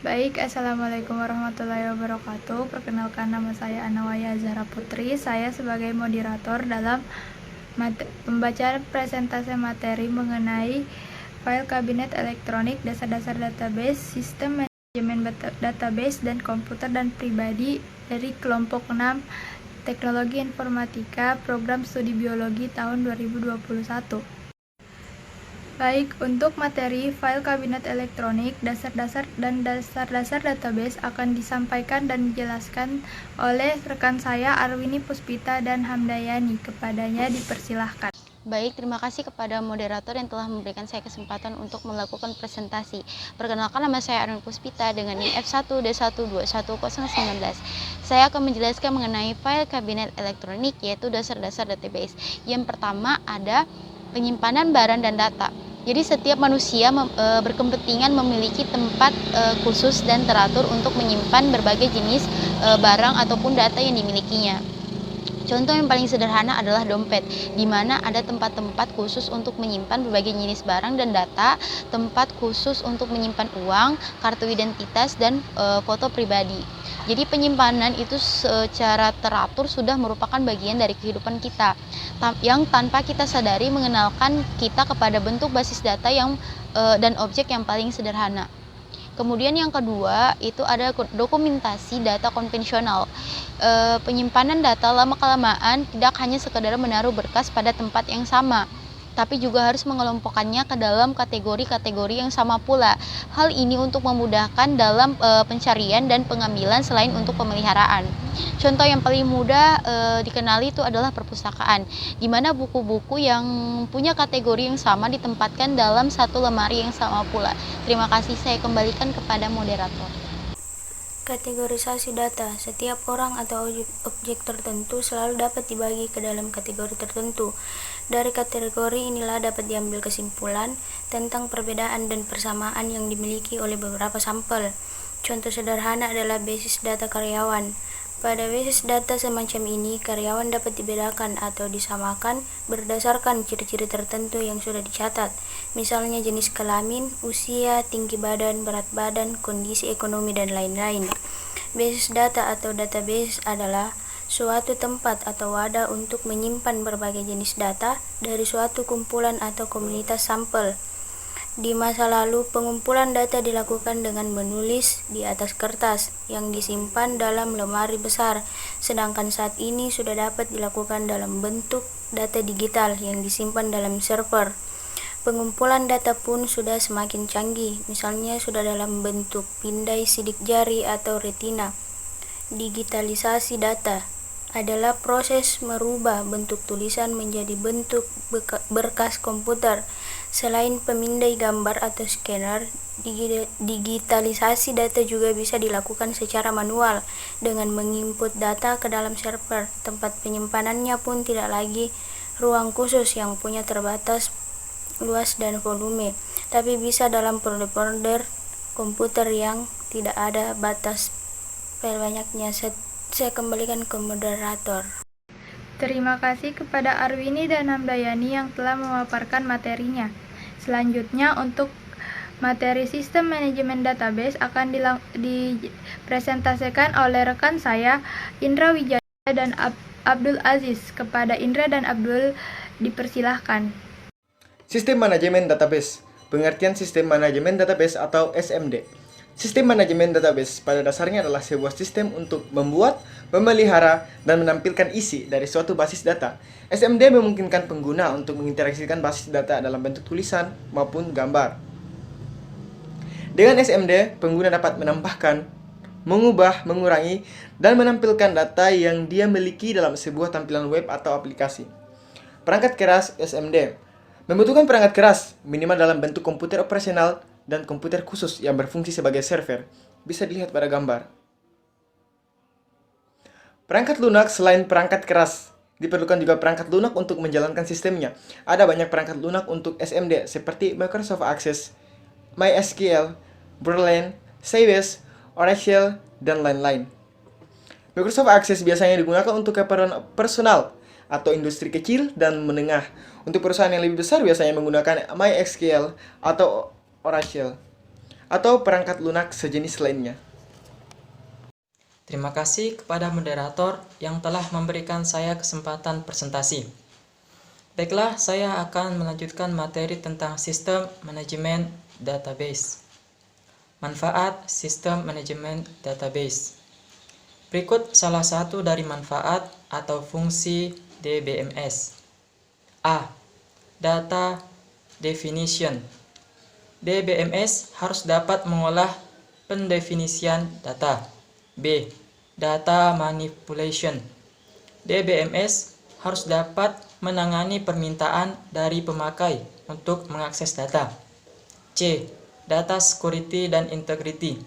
Baik, Assalamualaikum warahmatullahi wabarakatuh. Perkenalkan, nama saya Anawaya Zahra Putri. Saya sebagai moderator dalam pembacaan presentasi materi mengenai file kabinet elektronik, dasar-dasar database, sistem manajemen database, dan komputer dan pribadi dari kelompok 6 Teknologi Informatika Program Studi Biologi tahun 2021. Baik, untuk materi file kabinet elektronik, dasar-dasar database akan disampaikan dan dijelaskan oleh rekan saya Arwini Puspita dan Hamdayani. Kepadanya dipersilahkan. Baik, terima kasih kepada moderator yang telah memberikan saya kesempatan untuk melakukan presentasi. Perkenalkan, nama saya Arwini Puspita dengan NIM F1D1210019. Saya akan menjelaskan mengenai file kabinet elektronik, yaitu dasar-dasar database. Yang pertama ada penyimpanan barang dan data. Jadi setiap manusia berkepentingan memiliki tempat khusus dan teratur untuk menyimpan berbagai jenis barang ataupun data yang dimilikinya. Contoh yang paling sederhana adalah dompet, di mana ada tempat-tempat khusus untuk menyimpan berbagai jenis barang dan data, tempat khusus untuk menyimpan uang, kartu identitas, dan foto pribadi. Jadi penyimpanan itu secara teratur sudah merupakan bagian dari kehidupan kita, yang tanpa kita sadari mengenalkan kita kepada bentuk basis data dan objek yang paling sederhana. Kemudian yang kedua itu ada dokumentasi data konvensional. Penyimpanan data lama-kelamaan tidak hanya sekadar menaruh berkas pada tempat yang sama, tapi juga harus mengelompokkannya ke dalam kategori-kategori yang sama pula. Hal ini untuk memudahkan dalam pencarian dan pengambilan selain untuk pemeliharaan. Contoh yang paling mudah dikenali itu adalah perpustakaan, di mana buku-buku yang punya kategori yang sama ditempatkan dalam satu lemari yang sama pula. Terima kasih, saya kembalikan kepada moderator. Kategorisasi data. Setiap orang atau objek tertentu selalu dapat dibagi ke dalam kategori tertentu. Dari kategori inilah dapat diambil kesimpulan tentang perbedaan dan persamaan yang dimiliki oleh beberapa sampel. Contoh sederhana adalah basis data karyawan. Pada basis data semacam ini, karyawan dapat dibedakan atau disamakan berdasarkan ciri-ciri tertentu yang sudah dicatat, misalnya jenis kelamin, usia, tinggi badan, berat badan, kondisi ekonomi, dan lain-lain. Basis data atau database adalah suatu tempat atau wadah untuk menyimpan berbagai jenis data dari suatu kumpulan atau komunitas sampel. Di masa lalu, pengumpulan data dilakukan dengan menulis di atas kertas yang disimpan dalam lemari besar, sedangkan saat ini sudah dapat dilakukan dalam bentuk data digital yang disimpan dalam server. Pengumpulan data pun sudah semakin canggih, misalnya sudah dalam bentuk pindai sidik jari atau retina. Digitalisasi data adalah proses merubah bentuk tulisan menjadi bentuk berkas komputer. Selain pemindai gambar atau scanner, digitalisasi data juga bisa dilakukan secara manual dengan menginput data ke dalam server. Tempat penyimpanannya pun tidak lagi ruang khusus yang punya terbatas luas dan volume, tapi bisa dalam folder komputer yang tidak ada batas file banyaknya. Saya kembalikan ke moderator. Terima kasih kepada Arwini dan Hamdayani yang telah memaparkan materinya. Selanjutnya, untuk materi sistem manajemen database akan dipresentasikan oleh rekan saya Indra Wijaya dan Abdul Aziz. Kepada Indra dan Abdul dipersilahkan. Sistem manajemen database. Pengertian sistem manajemen database atau SMD. Sistem manajemen database pada dasarnya adalah sebuah sistem untuk membuat, memelihara, dan menampilkan isi dari suatu basis data. SMD memungkinkan pengguna untuk menginteraksikan basis data dalam bentuk tulisan maupun gambar. Dengan SMD, pengguna dapat menambahkan, mengubah, mengurangi, dan menampilkan data yang dia miliki dalam sebuah tampilan web atau aplikasi. Perangkat keras SMD membutuhkan perangkat keras, minimal dalam bentuk komputer operasional dan komputer khusus yang berfungsi sebagai server. Bisa dilihat pada gambar. Perangkat lunak selain perangkat keras, diperlukan juga perangkat lunak untuk menjalankan sistemnya. Ada banyak perangkat lunak untuk SMD seperti Microsoft Access, MySQL, Berlin, Sybase, Oracle, dan lain-lain. Microsoft Access biasanya digunakan untuk keperluan personal atau industri kecil dan menengah. Untuk perusahaan yang lebih besar biasanya menggunakan MySQL atau Oracle. atau perangkat lunak sejenis lainnya. Terima kasih kepada moderator yang telah memberikan saya kesempatan presentasi. Baiklah, saya akan melanjutkan materi tentang sistem manajemen database. Manfaat sistem manajemen database. Berikut salah satu dari manfaat atau fungsi DBMS. A. Data definition. DBMS harus dapat mengolah pendefinisian data. B. Data manipulation. DBMS harus dapat menangani permintaan dari pemakai untuk mengakses data. C. Data security dan integrity.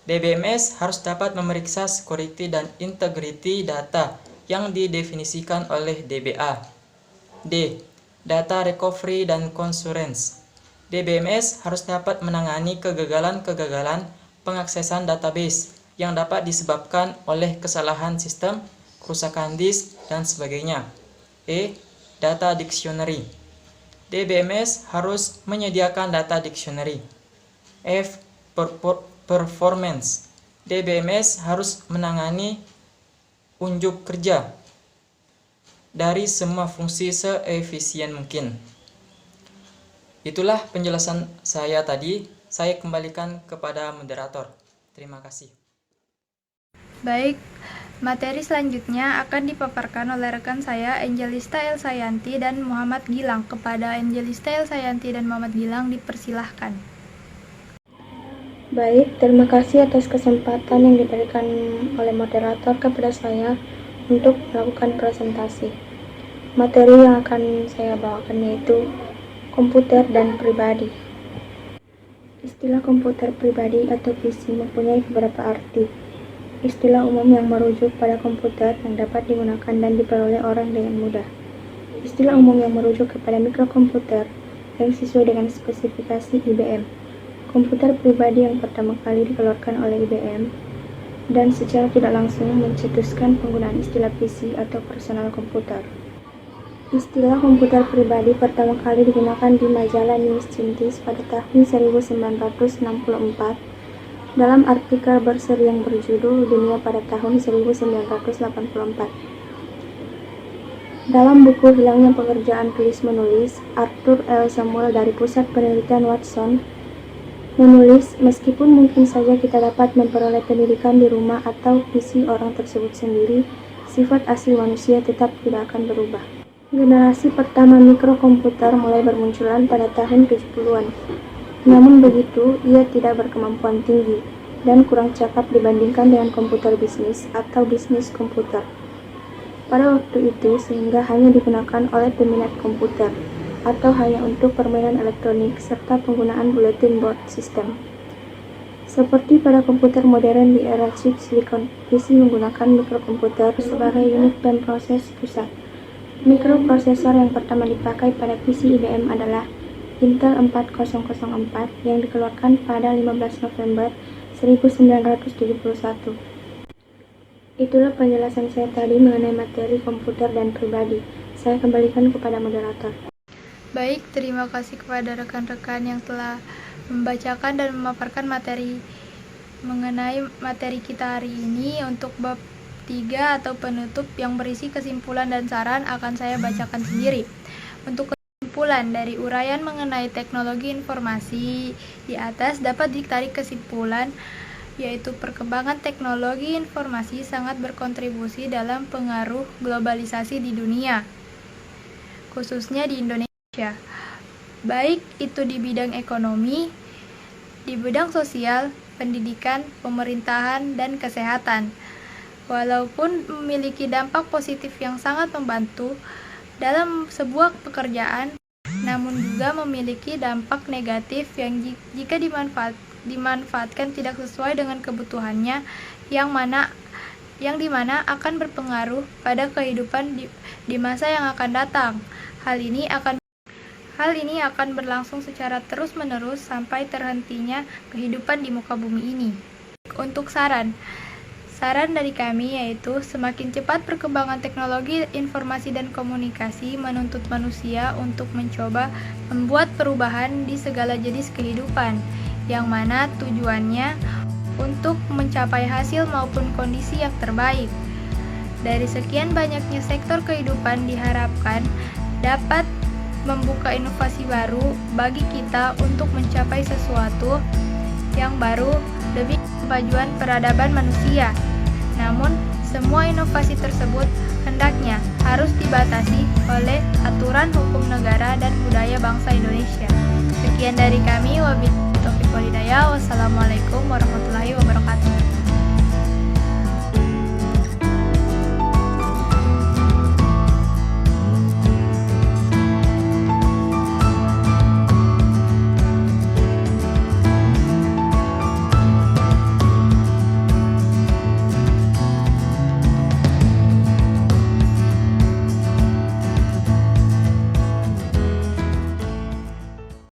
DBMS harus dapat memeriksa security dan integrity data yang didefinisikan oleh DBA. D. Data recovery dan consurance. DBMS harus dapat menangani kegagalan-kegagalan pengaksesan database yang dapat disebabkan oleh kesalahan sistem, kerusakan disk, dan sebagainya. E. Data dictionary. DBMS harus menyediakan data dictionary. F. Performance. DBMS harus menangani unjuk kerja dari semua fungsi seefisien mungkin. Itulah penjelasan saya tadi. Saya kembalikan kepada moderator. Terima kasih. Baik, materi selanjutnya akan dipaparkan oleh rekan saya Angelista Elsayanti dan Muhammad Gilang. Kepada Angelista Elsayanti dan Muhammad Gilang dipersilahkan. Baik, terima kasih atas kesempatan yang diberikan oleh moderator kepada saya untuk melakukan presentasi. Materi yang akan saya bawakan yaitu komputer dan pribadi. Istilah komputer pribadi atau PC mempunyai beberapa arti. Istilah umum yang merujuk pada komputer yang dapat digunakan dan diperoleh orang dengan mudah. Istilah umum yang merujuk kepada mikrokomputer yang sesuai dengan spesifikasi IBM. Komputer pribadi yang pertama kali dikeluarkan oleh IBM dan secara tidak langsung mencetuskan penggunaan istilah PC atau personal komputer. Istilah komputer pribadi pertama kali digunakan di majalah New Scientist pada tahun 1964 dalam artikel berseri yang berjudul Dunia pada tahun 1984. Dalam buku Hilangnya Pekerjaan Tulis-Menulis, Arthur L. Samuel dari Pusat Penelitian Watson menulis, meskipun mungkin saja kita dapat memperoleh pendidikan di rumah atau PC orang tersebut sendiri, sifat asli manusia tetap tidak akan berubah. Generasi pertama mikrokomputer mulai bermunculan pada tahun 70-an. Namun begitu, ia tidak berkemampuan tinggi dan kurang cakap dibandingkan dengan komputer bisnis atau bisnis komputer. Pada waktu itu, sehingga hanya digunakan oleh peminat komputer atau hanya untuk permainan elektronik serta penggunaan bulletin board system. Seperti pada komputer modern di era chip silikon, PC menggunakan mikrokomputer sebagai unit pemproses pusat. Mikroprosesor yang pertama dipakai pada PC IBM adalah Intel 4004 yang dikeluarkan pada 15 November 1971. Itulah penjelasan saya tadi mengenai materi komputer dan pribadi. Saya kembalikan kepada moderator. Baik, terima kasih kepada rekan-rekan yang telah membacakan dan memaparkan materi mengenai materi kita hari ini. Untuk bab 3 atau penutup yang berisi kesimpulan dan saran akan saya bacakan sendiri. Untuk kesimpulan dari uraian mengenai teknologi informasi di atas dapat ditarik kesimpulan yaitu perkembangan teknologi informasi sangat berkontribusi dalam pengaruh globalisasi di dunia, khususnya di Indonesia, baik itu di bidang ekonomi, di bidang sosial, pendidikan, pemerintahan, dan kesehatan. Walaupun memiliki dampak positif yang sangat membantu dalam sebuah pekerjaan, namun juga memiliki dampak negatif yang jika dimanfaatkan tidak sesuai dengan kebutuhannya, yang dimana akan berpengaruh pada kehidupan di masa yang akan datang. Hal ini akan berlangsung secara terus-menerus sampai terhentinya kehidupan di muka bumi ini. Untuk saran dari kami yaitu semakin cepat perkembangan teknologi informasi dan komunikasi menuntut manusia untuk mencoba membuat perubahan di segala jenis kehidupan, yang mana tujuannya untuk mencapai hasil maupun kondisi yang terbaik. Dari sekian banyaknya sektor kehidupan diharapkan dapat membuka inovasi baru bagi kita untuk mencapai sesuatu yang baru demi kemajuan peradaban manusia. Namun, semua inovasi tersebut hendaknya harus dibatasi oleh aturan hukum negara dan budaya bangsa Indonesia. Sekian dari kami, wabillahi taufiq wal hidayah. Wassalamualaikum warahmatullahi wabarakatuh.